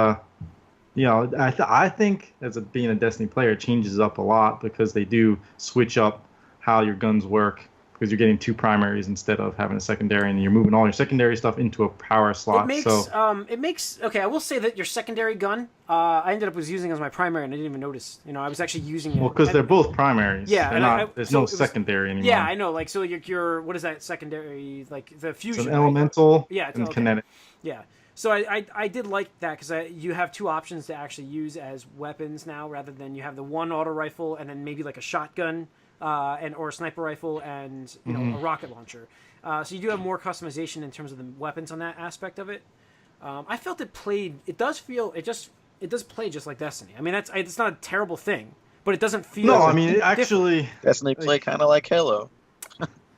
I think being a Destiny player, it changes up a lot because they do switch up how your guns work because you're getting 2 primaries instead of having a secondary, and you're moving all your secondary stuff into a power slot. It makes okay. I will say that your secondary gun, I ended up using as my primary, and I didn't even notice. I was actually using it. Well, because they're both primaries. Yeah, They're and not, there's so no it was- secondary anymore. Yeah, I know. Like, so your what is that secondary? Like the fusion. It's an right? elemental Yeah, it's and okay. kinetic. Yeah. So I did like that because you have 2 options to actually use as weapons now, rather than you have the one auto rifle and then maybe like a shotgun or a sniper rifle and a rocket launcher. So you do have more customization in terms of the weapons on that aspect of it. I felt it played. It does play just like Destiny. I mean, it's not a terrible thing, but it doesn't feel. No, I mean, it different. actually. Destiny play kind of like Halo.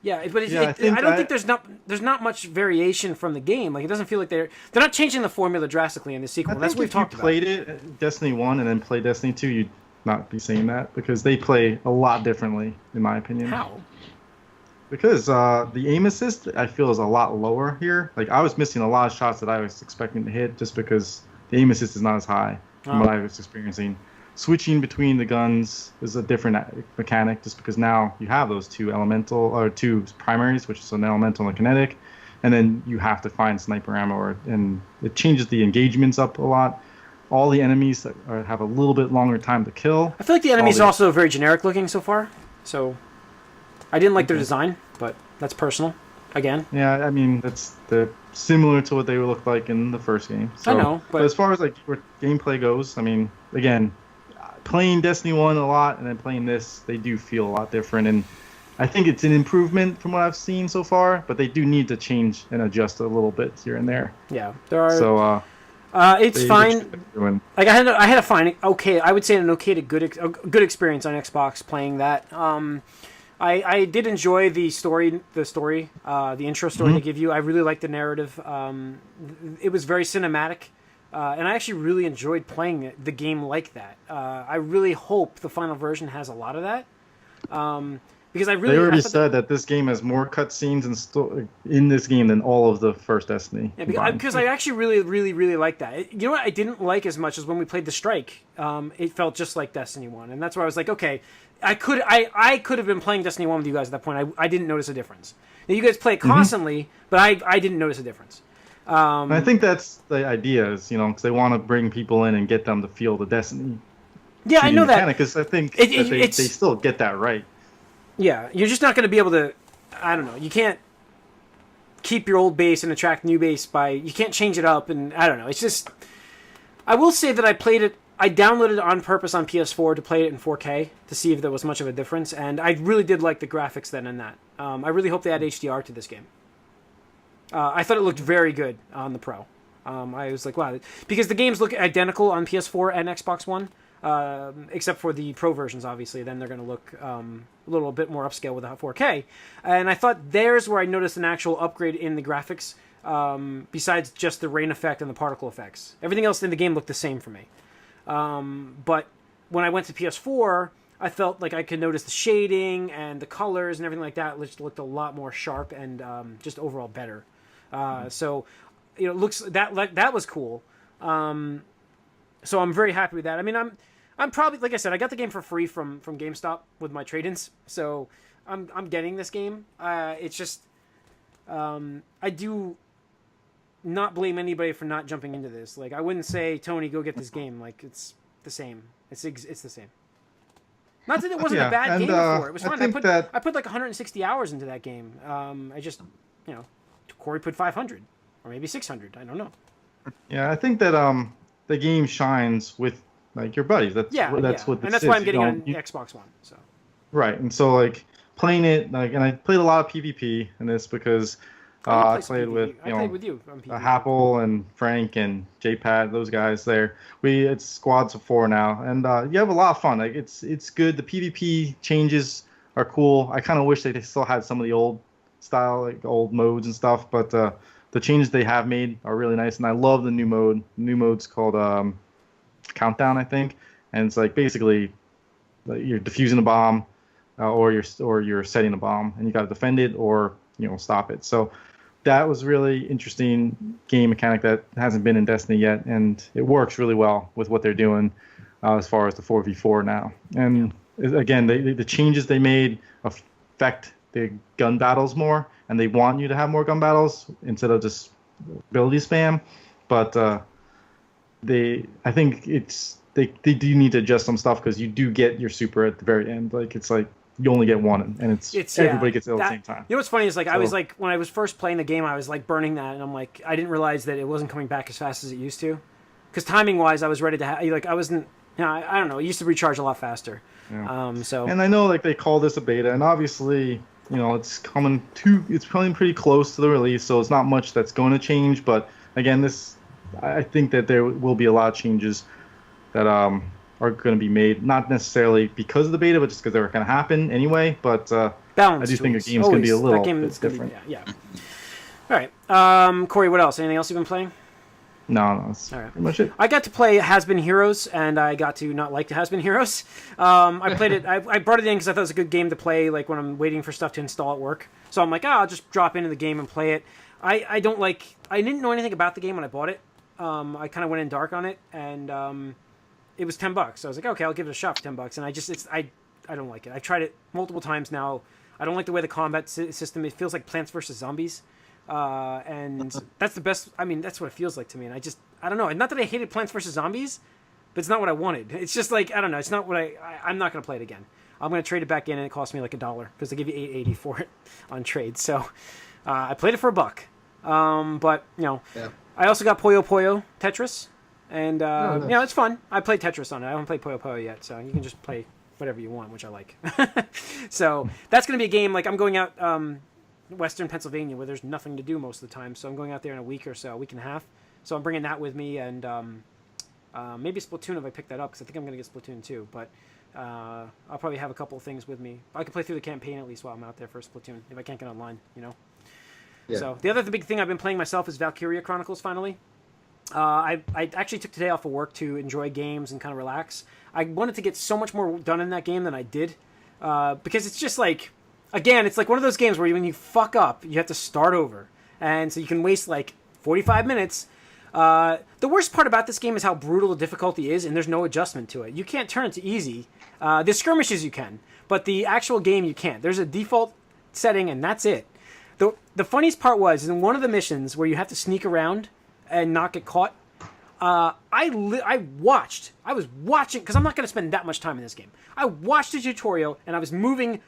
Yeah, but Yeah, I don't think there's not much variation from the game. Like, it doesn't feel like they're not changing the formula drastically in the sequel. I That's think what we've if you talked about. played it, Destiny 1, and then played Destiny 2, you'd not be saying that because they play a lot differently, in my opinion. How? Because the aim assist, I feel, is a lot lower here. Like, I was missing a lot of shots that I was expecting to hit just because the aim assist is not as high from what I was experiencing. Switching between the guns is a different mechanic just because now you have those 2 primaries, which is an elemental and a kinetic, and then you have to find sniper ammo, and it changes the engagements up a lot. All the enemies have a little bit longer time to kill. I feel like the enemies are also very generic looking so far. So I didn't like their design, but that's personal. Again. Yeah, I mean they're similar to what they would look like in the first game. So, I know, but as far as like where gameplay goes, I mean, again, playing Destiny 1 a lot and then playing this, they do feel a lot different, and I think it's an improvement from what I've seen so far, but they do need to change and adjust a little bit here and there. yeah, there are. So it's fine. Like I had a fine, okay. I would say an okay to good experience on Xbox playing that. I did enjoy the story, the intro story they give you. I really liked the narrative. It was very cinematic. And I actually really enjoyed playing the game like that. I really hope the final version has a lot of that. Because they already said that this game has more cutscenes in this game than all of the first Destiny. Yeah, because I actually really, really, really like that. You know what I didn't like as much as when we played the Strike. It felt just like Destiny 1. And that's where I was like, okay, I could have been playing Destiny 1 with you guys at that point. I didn't notice a difference. Now, you guys play it constantly, but I didn't notice a difference. I think that's the idea, is because they want to bring people in and get them to feel the Destiny. Yeah, I know that. Because I think they still get that right. Yeah, you're just not going to be able to. I don't know. You can't keep your old base and attract new base you can't change it up, and I don't know. It's just. I will say that I played it. I downloaded it on purpose on PS4 to play it in 4K to see if there was much of a difference, and I really did like the graphics then in that. I really hope they add HDR to this game. I thought it looked very good on the Pro. I was like, wow. Because the games look identical on PS4 and Xbox One, except for the Pro versions, obviously. Then they're going to look a little bit more upscale with the 4K. And I thought there's where I noticed an actual upgrade in the graphics, besides just the rain effect and the particle effects. Everything else in the game looked the same for me. But when I went to PS4, I felt like I could notice the shading and the colors and everything like that which looked a lot more sharp and just overall better. So, looks that was cool. So I'm very happy with that. I mean, I'm probably, like I said, I got the game for free from GameStop with my trade-ins, so I'm getting this game. It's just I do not blame anybody for not jumping into this. Like, I wouldn't say, Tony, go get this game. Like, it's the same. It's the same. Not that it wasn't Yeah, a bad and, game before. It was I fun. think that- I put like 160 hours into that game. I just, Corey put 500 or maybe 600. I don't know. Yeah, I think that the game shines with like your buddies. That's what this and that's why I'm getting it on Xbox One. So. Right, and so like playing it, like, and I played a lot of PvP in this because I played with you on PvP. Happel and Frank and JPat, those guys there. It's squads of 4 now, and you have a lot of fun. Like it's good. The PvP changes are cool. I kind of wish they still had some of the old style, like old modes and stuff, but the changes they have made are really nice, and I love the new mode. The new mode's called Countdown, I think, and it's like basically you're defusing a bomb, or you're setting a bomb, and you got to defend it or stop it. So that was really interesting game mechanic that hasn't been in Destiny yet, and it works really well with what they're doing as far as the 4v4 now. And again, the changes they made affect the gun battles more, and they want you to have more gun battles instead of just ability spam. But I think they do need to adjust some stuff, because you do get your super at the very end. Like it's like you only get one, and it's everybody gets it at the same time. You know what's funny is like I was like, when I was first playing the game, I was like burning that, and I'm like, I didn't realize that it wasn't coming back as fast as it used to, because timing wise, I was ready to I wasn't. I don't know. It used to recharge a lot faster. Yeah. So. And I know like they call this a beta, and obviously it's coming pretty close to the release, so it's not much that's going to change. But again, I think that there will be a lot of changes that are going to be made, not necessarily because of the beta, but just because they're going to happen anyway. But I do think the game's going to be a little bit different. Yeah. All right. Corey, what else? Anything else you've been playing? No, that's pretty much it. I got to play Has Been Heroes, and I got to not like the Has Been Heroes. I played it. I brought it in because I thought it was a good game to play, like when I'm waiting for stuff to install at work. So I'm like, I'll just drop into the game and play it. I didn't know anything about the game when I bought it. I kind of went in dark on it, and it was $10. So I was like, okay, I'll give it a shot for $10. And I don't like it. I tried it multiple times now. I don't like the way the combat system. It feels like Plants vs. Zombies. And that's the best. I mean, that's what it feels like to me. And I don't know. And not that I hated Plants vs. Zombies, but it's not what I wanted. It's just like, I don't know. It's not what I'm not going to play it again. I'm going to trade it back in, and it cost me like $1 because they give you $8.80 for it on trade. So I played it for $1. But I also got Puyo Puyo Tetris, and nice. It's fun. I played Tetris on it. I haven't played Puyo Puyo yet, so you can just play whatever you want, which I like. So that's going to be a game. Like I'm going out Western Pennsylvania, where there's nothing to do most of the time, so I'm going out there in a week and a half. So I'm bringing that with me, and maybe Splatoon if I pick that up, because I think I'm going to get Splatoon 2. But I'll probably have a couple of things with me. I can play through the campaign at least while I'm out there for Splatoon, if I can't get online, Yeah. So the other big thing I've been playing myself is Valkyria Chronicles, finally. I actually took today off of work to enjoy games and kind of relax. I wanted to get so much more done in that game than I did, because it's just like, again, it's like one of those games where when you fuck up, you have to start over. And so you can waste like 45 minutes. The worst part about this game is how brutal the difficulty is, and there's no adjustment to it. You can't turn it to easy. The skirmishes you can, but the actual game you can't. There's a default setting, and that's it. The funniest part was in one of the missions where you have to sneak around and not get caught. I was watching, because I'm not going to spend that much time in this game. I watched the tutorial, and I was moving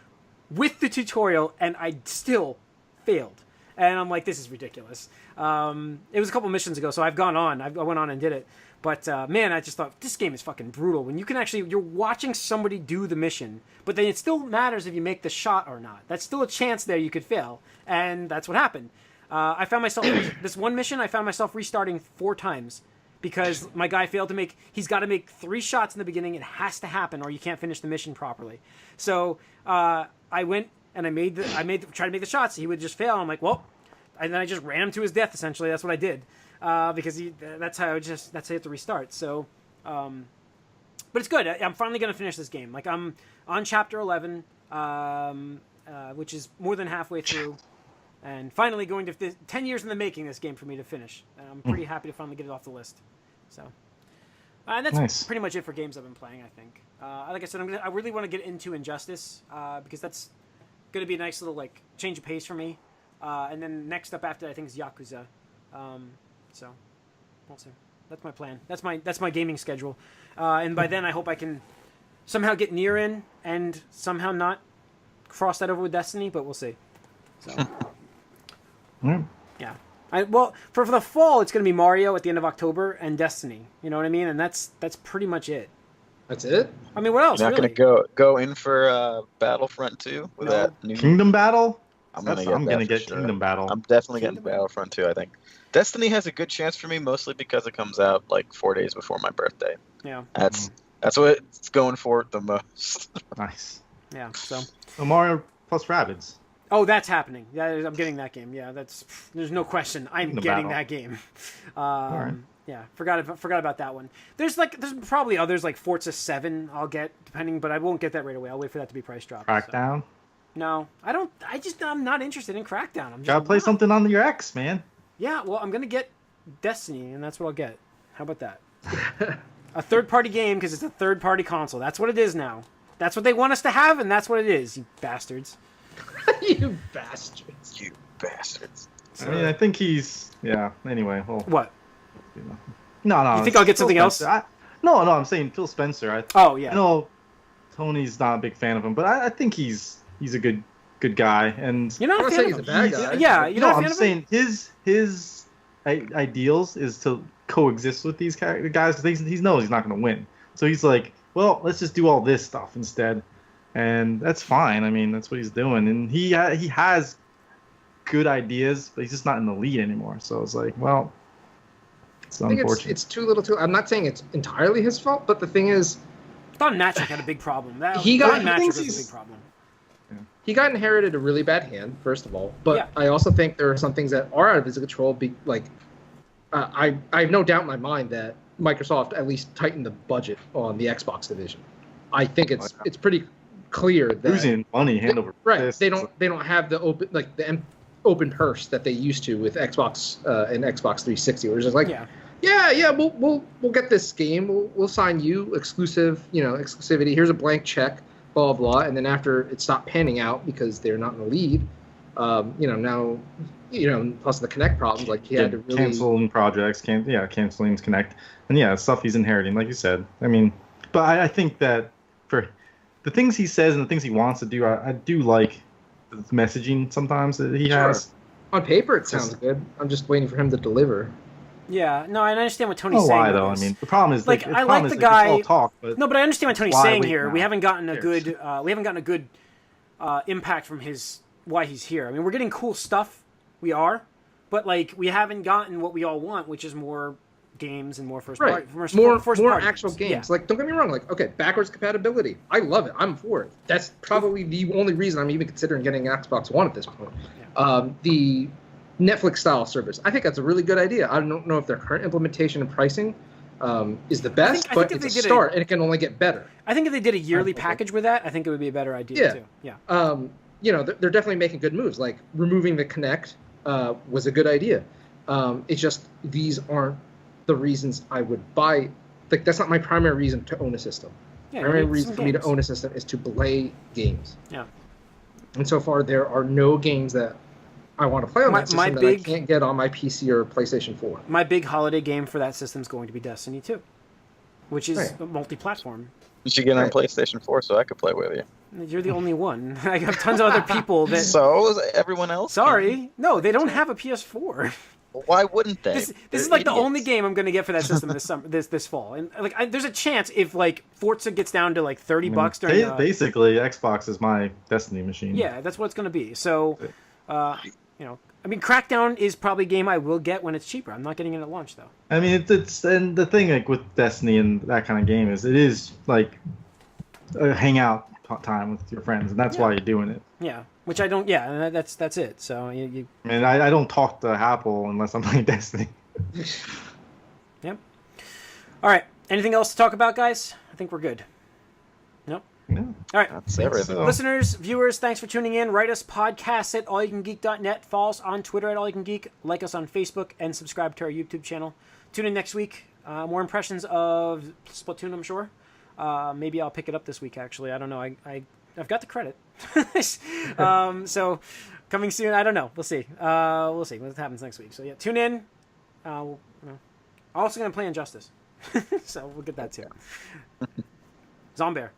with the tutorial, and I still failed. And I'm like, this is ridiculous. It was a couple missions ago, so I've gone on. I went on and did it. But, man, I just thought, this game is fucking brutal. When you can you're watching somebody do the mission, but then it still matters if you make the shot or not. That's still a chance there you could fail. And that's what happened. I found myself, this one mission, I found myself restarting 4 times. Because my guy failed to he's got to make 3 shots in the beginning. It has to happen, or you can't finish the mission properly. So, I went and tried to make the shots. He would just fail. I'm like, well, and then I just ran him to his death. Essentially, that's what I did, because that's how you have to restart. So, but it's good. I'm finally gonna finish this game. Like I'm on chapter 11, which is more than halfway through, and finally going to 10 years in the making this game for me to finish. And I'm pretty happy to finally get it off the list. So. And that's pretty much it for games I've been playing, I think. Like I said, I really want to get into Injustice, because that's going to be a nice little change of pace for me. And then next up after that, I think, is Yakuza. So, we'll see. That's my plan. That's my gaming schedule. And by then, I hope I can somehow get near in and somehow not cross that over with Destiny, but we'll see. So, yeah. Well, for the fall, it's going to be Mario at the end of October and Destiny. You know what I mean? And that's pretty much it. That's it? I mean, what else? You're not really? going to go in for Battlefront 2 with that new Kingdom Battle? I'm That's- gonna I'm gonna get get Kingdom Battle. I'm definitely Kingdom getting Battlefront 2, I think. Destiny has a good chance for me, mostly because it comes out like 4 days before my birthday. Yeah. That's what it's going for the most. Nice. Yeah. So. Mario plus Rabbids. Oh, that's happening. Yeah, I'm getting that game. Yeah, there's no question. I'm Kingdom getting Battle. that game. right. Yeah, forgot about that one. There's probably others like Forza 7 I'll get depending, but I won't get that right away. I'll wait for that to be price dropped. Crackdown. So. No, I don't. I'm not interested in Crackdown. I'm just Gotta play not. something on your X, man. Yeah, well, I'm gonna get Destiny, and that's what I'll get. How about that? A third-party game because it's a third-party console. That's what it is now. That's what they want us to have, and that's what it is. You bastards. You bastards. You bastards. I mean, I think he's Anyway, well, What? no. You think I'll get Phil something else? Spencer. No. I'm saying Phil Spencer. Oh yeah. I know Tony's not a big fan of him, but I think he's a good guy, and You're not I'm a not fan saying of he's a him. bad guy. Yeah, you're not a fan I'm of saying him? his ideals is to coexist with these guys because he knows he's not going to win. So he's like, well, let's just do all this stuff instead, and that's fine. I mean, that's what he's doing, and he has good ideas, but he's just not in the lead anymore. So it's like, well, it's I think unfortunate. it's too little too. I'm not saying it's entirely his fault, but the thing is, Don Matrick had a big problem. Don he Matrick thinks was a he's- big problem. he got inherited a really bad hand, first of all. But Yeah. I also think there are some things that are out of his control. I have no doubt in my mind that Microsoft at least tightened the budget on the Xbox division. I think it's pretty clear that losing money hand over right. fist. They don't have the open purse that they used to with Xbox and Xbox 360. Where it's just like, yeah, we'll get this game. We'll sign you exclusivity. Here's a blank check, blah blah. And then after it stopped panning out because they're not in the lead, now, plus the Kinect problems, like he had to really canceling projects, canceling Connect, and stuff he's inheriting, like you said. I mean, but I think that for the things he says and the things he wants to do, I do like the messaging sometimes that he has. On paper, it sounds good. I'm just waiting for him to deliver. Yeah, no, I understand what Tony's Oh, saying. why with though? I this. mean, the problem is Like, the I problem like is the that guy- it's all talk, but No, but I understand what Tony's Why saying wait here. now? We haven't gotten a Who good cares? impact from why he's here. I mean, we're getting cool stuff. We are, but like we haven't gotten what we all want, which is more games and more first Right. party, More first party actual games. Yeah. Like, don't get me wrong. Like, okay, backwards compatibility. I love it. I'm for it. That's probably the only reason I'm even considering getting an Xbox One at this point. The Netflix style service. I think that's a really good idea. I don't know if their current implementation and pricing is the best, I think but if it's they a did start, and it can only get better. I think if they did a yearly Okay. package with that, I think it would be a better idea too. Yeah. They're definitely making good moves. Like removing the Kinect was a good idea. It's just these aren't the reasons I would buy. Like that's not my primary reason to own a system. Yeah, Primary you need reason some for me to games. own a system is to play games. Yeah. And so far, there are no games that I want to play on My- that system my that big- I can't get on my PC or PlayStation 4. My big holiday game for that system is going to be Destiny 2, which is Right. a multi-platform. You should get on Right. PlayStation 4 so I could play with you. You're the only one. I have tons of other people that. So is everyone else? Sorry, no, they don't have a PS4. Why wouldn't they? This They're is like the idiots. only game I'm going to get for that system this summer, this fall, and like there's a chance if like Forza gets down to like $30 during. Basically, Xbox is my Destiny machine. Yeah, that's what it's going to be. So, I mean, Crackdown is probably a game I will get when it's cheaper. I'm not getting it at launch though. I mean, it's and the thing like with Destiny and that kind of game is it is like a hangout time with your friends, and that's why you're doing it. Yeah, which I don't. Yeah, and that's it. So you I mean, I don't talk to Apple unless I'm playing Destiny. Yep. All right. Anything else to talk about, guys? I think we're good. Nope. Yeah. All right. That's everything. So- Listeners, viewers, thanks for tuning in. Write us podcasts at allyoucangeek.net. Follow us on Twitter at allyoucangeek. Like us on Facebook and subscribe to our YouTube channel. Tune in next week. More impressions of Splatoon, I'm sure. Maybe I'll pick it up this week, actually. I don't know. I've got the credit. So coming soon. I don't know. We'll see. We'll see what happens next week. So yeah, tune in. I'm also gonna play Injustice, so we'll get that too. Zombear.